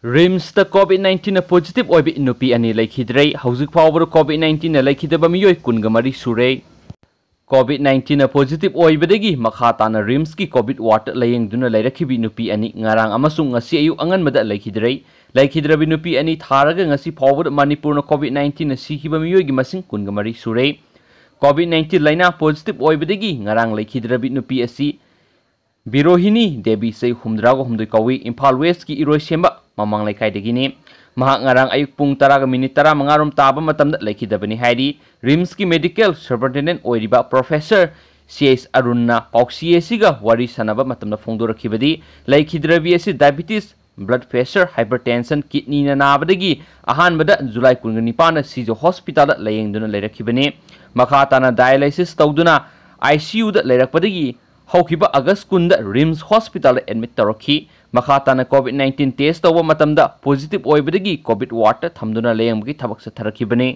Rims the COVID-19 positive oibi nupi ani laikhidrei hauzik fawbro COVID-19 laikhidaba miyoi kungamari surei COVID-19 positive oibadagi makhatana rims ki COVID ward layeng duna lairakhibi nupi ani ngarang amasung ngasi ayu angan mada laikhidrabi nupi ani tharaga ngasi fawbro Manipur na COVID-19 sikhiba miyoi gi masing kungamari surei COVID-19 laina positive oibadagi ngarang laikhidrabi nupi asi Birohini Debi say humdrago humdui kawi Imphal West ki iroi semba mamang laikai degini mahak ngarang ayuk pung taraga minit tara mangarum taba matamda laikhidabani hairi Rims ki medical superintendent oiriba professor CS Arunna Pauxi asiga wari sanaba matamda phongdorakhibadi laikhidrabi asi diabetes blood pressure hypertension kidney na nabadagi ahanbada July 19 na Sijo hospital layengduna lairakhibani makhatana dialysis tawduna ICU da lairakpadagi Haukiba August kunda Rims Hospital admit tarokhi makhatana COVID-19 test tawa matamda positive oibadagi COVID ward thamduna layanggi thabak sa tharakhibani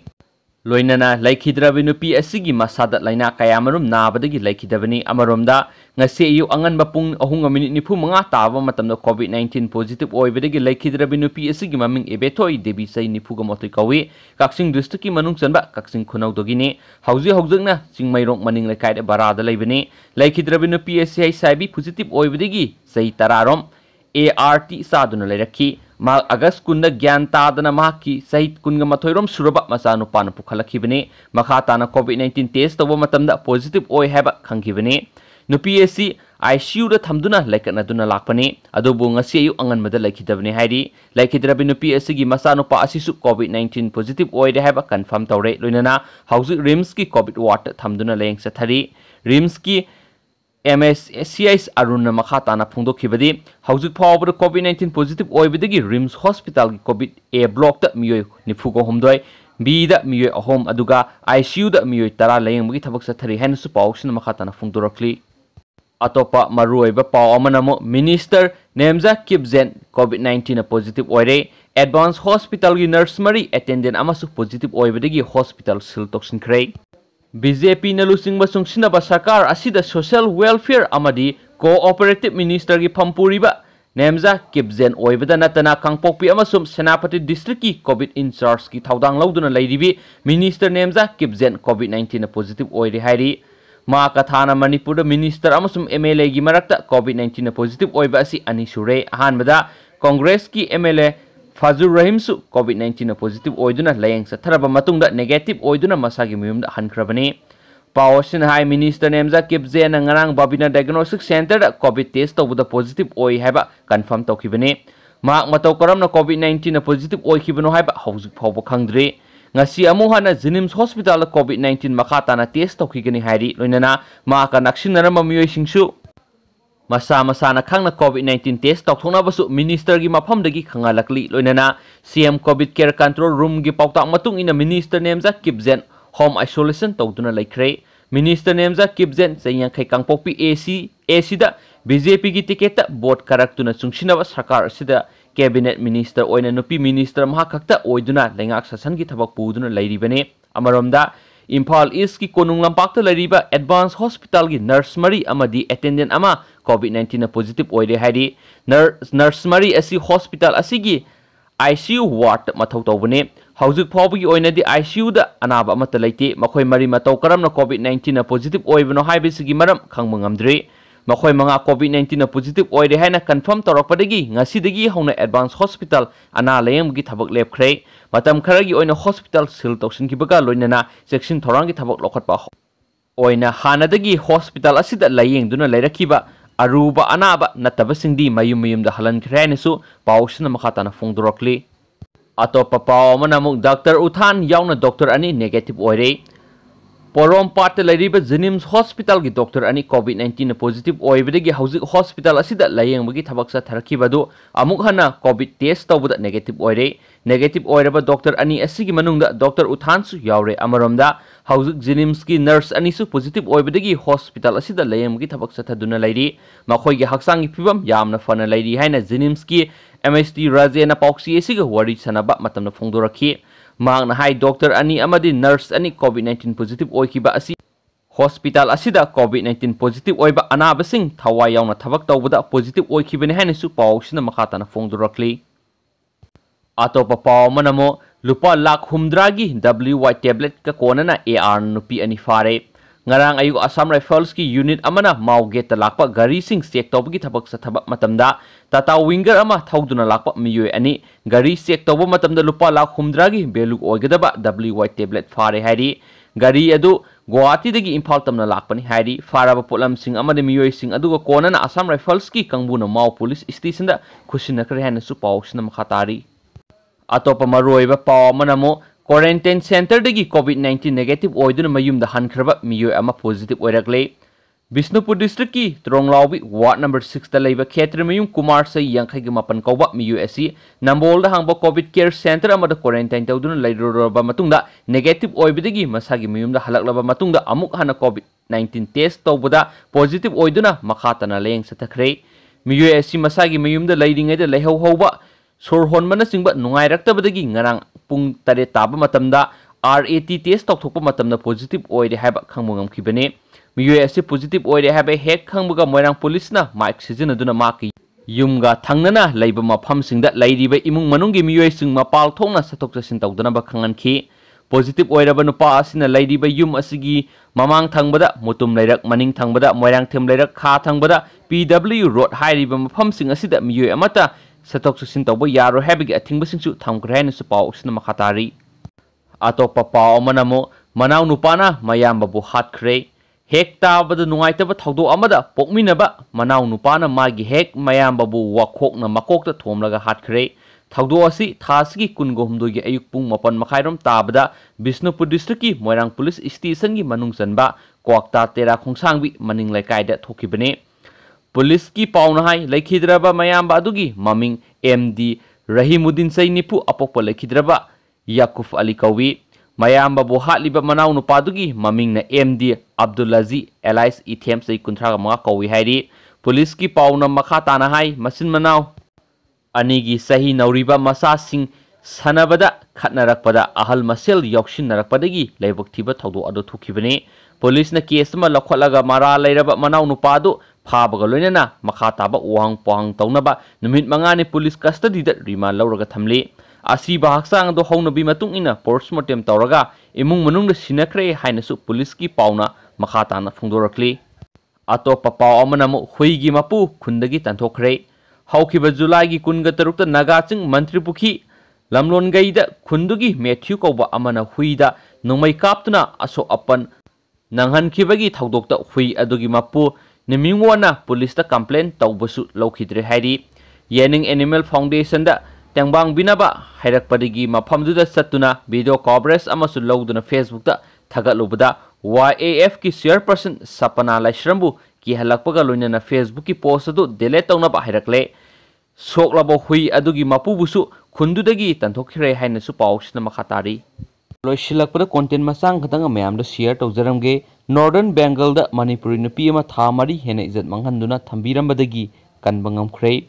loinana laikhidrabi nupi asigi masada laina kayamarum nabadagi laikhidabani amaromda ngase yu angan bapung ahunga minute nifu manga taba matamda COVID-19 positive oibadagi laikhidrabi nupi asigi maming ebethoi debi sai nifu ga motoi kawi kaksing district ki manung chanba kaksing khunau dogini haujangna chingmairong maning laikai barada laibani laikhidrabi nupi asi saibi positive oibadagi sai tararom ART saduna lairakhi ma August kunda gyan tadana mahaki sahit kunga mathoirom suraba masanupana pukhalakibani makhatana COVID-19 test tawa matamda positive oi haba khangkibani nupi asi ICU da thamduna laikana duna lakpani adubu ngasi ayu angan mada laikhidabani hairi laikhidrabi nupi asigi masanupa asisu COVID-19 positive oi de haba confirm tawre loinana hauzik Rims ki COVID ward thamduna layeng sathari Rims ki MSCIS Aruna makhatana phongdokhibadi hauzik phawbada COVID-19 positive oibadagi Rims Hospital ki COVID A block da miyoi nifugo homdoi B da miyoi ahom aduga ICU da miyoi tara layengmagi thabak sathari haina su pawsina makhatana phongdorakli atopa maruoiba paw amanamo Minister Nemza Kipzen COVID-19 positive oire Advanced Hospital ki nurse mari attendant amasu positive oibadagi hospital sil toksinkhre BJP na lusing basung sinaba sarkar asida social welfare amadi cooperative minister ki Mapuroibaga Nemza Kipzen oibada natana kangpokpi amasum Senapati district ki COVID in charge ki thaudang lauduna lairibi minister Nemza Kipzen COVID-19 positive oire hairi ma kathana Manipur minister amasum MLA gi marakta COVID-19 positive oiba asi ani sure ahanbada Congress ki MLA Fazur Rahim su COVID-19 positive oiduna layeng sa tharaba matungda negative oiduna masagi miyumda hankrabani Pawasin High Minister Nemza Kipzen na ngarang Babina Diagnostic Center da COVID test tawda positive oi haba confirm tawkibani mak mataw karam na COVID-19 positive oi kibano haba hauzik phawba khangdre ngasi amuhana Jenims Hospital COVID-19 makhatana test tawkigani hairi loinana maka naksinarama miyoi singsu Masa-masana khangna COVID-19 test tawthongna basu minister gi mafamdagi khangalakli loinana CM COVID care control room gi pautak matung ina minister Nemza Kipzen home isolation tawduna laikhre minister Nemza Kipzen sayang khai kangpokpi AC da BJP gi ticket ta board karaktuna chungsinaba sarkar sida cabinet minister oina nupi minister mahakakta oiduna lengak sasan gi thabak puduna lairibane amaromda Imphal East ki konung lampakta lariba Advanced Hospital ki nurse mari amadi attendant ama COVID-19 positive oire hairi nurse mari asi hospital asigi ICU ward mathau tawbane hauzik phawbagi oinadi ICU da anaba amata laite makhoi mari mataw karamna COVID-19 positive oibano haibisigi maram khangba ngamdre makhoi manga COVID-19 positive oire haina confirm tawrakpadagi ngasidagi hauna Advanced Hospital ana layenggi thabak lepkhre matam kharagi oina hospital sil tawsinkibaga loinana section thorangi thabak lokhatpa oina hanadagi hospital asida layengduna lairakhiba aruba anaba natabasingdi mayum da halan khrenesu pawsina makhatana phongdorokli atopa paw manamuk Dr. Uthan yauna doctor ani negative oire Porom part lariba Jenims Hospital gi doctor ani COVID-19 positive oibadagi hauzik hospital asida layengmagi thabaksa tharakibadu amuk hana COVID test tawbada negative oire negative oiraba doctor ani asigi manungda Dr. Uthan su yaure amaromda hauzik Jenims ki nurse ani su positive oibadagi hospital asida layengmagi thabaksa thaduna lairi makhoi gi haksangi pibam yamna fana lairi haina Jenims ki MSD Rajena Pauxi asiga wari sanaba matamna phongdorakhi Magna hai doctor ani amadi nurse ani COVID-19 positive oikiba asi hospital asida COVID-19 positive oiba anabasing thawai yauna thabak tawbada positive oikibani haina su pawsina makhatana phongdorakli Atopa paw manamo lupa lak humdragi WY tablet ka konana AR nupi ani fare ngarang ayuk Assam Rifles ki unit amana mauge talakpa gari sing check tawbagi thabak sa thabak matamda Tata winger ama thauduna lakpa miyoy ani gari check tawba matamda lupa lak humdragi beluk oigadaba WY tablet fare hari gari adu Guwahati dagi Imphal tamna lakpani hari faraba polam sing amade miyoy sing aduga konana Assam Rifles ki kangbuna mau police station da khusinakre hana su pawsna makhatari Atopa Mapuroibaga paw manamo quarantine center dagi COVID-19 negative oiduna mayumda hankraba miyoy ama positive oirakle Bisnupur district ki Tronglaubi ward number 6 da leiba khetre mayum Kumar sai yankhai mapan kauba miyoy asi nambol da hangba COVID care center amada quarantine tawduna leiroroba matungda negative oibidagi masagi mayumda halaklaba matungda amuk hana COVID-19 test tawbada positive oiduna makhatana leng sathakre miyoy asi masagi mayumda leiringai da leihau hauba Sorhon mana singba nungai rakta badagi ngarang pung tare taba matamda RAT test tokthokpa matamda positive oide haba khangmungam khibane miyoy asi positive oide haba hek khangbuga moirang police na mic sizinaduna maki yumga thangnana leiba mafam singda leiriba imung manunggi miyoy sing mapal thongna satok jasin tawdana ba khanganki positive oiraba nupa asina leiriba yum asigi mamang thangbada mutum leirak maning thangbada moirang them leirak kha thangbada PW road hairiba mafam sing asida miyoy amata Satok susin tawbo yaro habigi athingba singsu thamkre haina su paw usna makhatari Atopa paw manamo Manaonupana Mayamba bu Hatkhre hek tabada nungaitaba thawdo amada Pokminaba Manaonupana magi hek Mayamba bu wakhok na makok ta thomlaga Hatkhre thawdo asi thasigi kungohumdo gi ayuk pung mapan makhairom tabada Bisnupur district ki Moirang police station gi manung chanba kwakta tera khongsangbi maning laikai da thokibane Police ki pauna hai laikhidraba Mayamba adugi maming MD Rahimuddin sai nipu apokpa laikhidraba Yakuf Ali kawi Mayamba bu hatliba Manaonupa adugi maming na MD Abdulazi Elias Ithem sai kunthraga mga kawi hairi Police ki pauna makhatana hai masin manau anigi sahi nauriba masa sing sanabada khatnarakpada ahal masel yokshin narakpadagi laibak thiba thawdo adu thukibane Police na case ma lakholaga mara lairaba Manaonupa adu Fabaga loinana makhataba uang pohang taunaba numit mangani police custody da remand lauraga thamli asiba haksang do haunabi matung ina postmortem tauraga imung manung da sinakre hainasu police ki pauna makhatana phungdorakli atopa paw amanamo huigi mapu khundagi tanthokre haukiba July gi kunga tarukta nagaching mantri pukhi lamlon gaida khundugi Matthew kauba amana huida nongmai kaptuna aso apan nanghan khibagi thaudokta hui adugi mapu Nimingwana police ta complaint tawbasu laukhidre hairi Yening Animal Foundation da tengbang binaba hairakpadigi mafamduda satuna video coverage amasu lauduna Facebook da thagalubada YAF ki chairperson Sapana Laishrambu ki halakpaga loinana Facebook ki post adu delete tawnaba hairakle soklabo hui adugi mapubusu khundudagi tanthokkhire hainasu pawsna makhatari Loisilakpada content masang khatanga mayam da share tawjaramge Northern Bengal da Manipuri Nupi ama tha mari hena izat manghanduna thambirambadagi kanba ngamkhre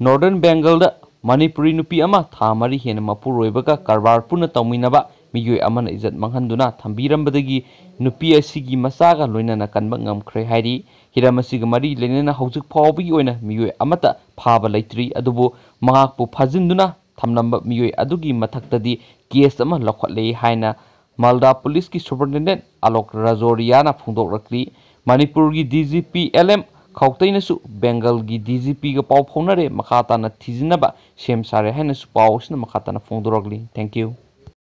Northern Bengal da Manipuri Nupi ama tha mari hena Mapuroibaga karbar puna tawminaba miyoy amana izat manghanduna thambirambadagi nupi asigi masaga loinana kanba ngamkhre hairi hiramasiga mari lenena haujuk phawbigi oina miyoy amata phaba leitri adubu mangakpu phajinduna thamnamba miyoy adugi mathaktadi case ama lokhatle haina Malda Police ki Superintendent Alok Rajoriana phungdok rakli Manipur gi DGP LM khawtaina su Bengal gi DGP ga paw phonare makhata na thijinaba sem sare haina su paw sna makhata na phungdok rakli thank you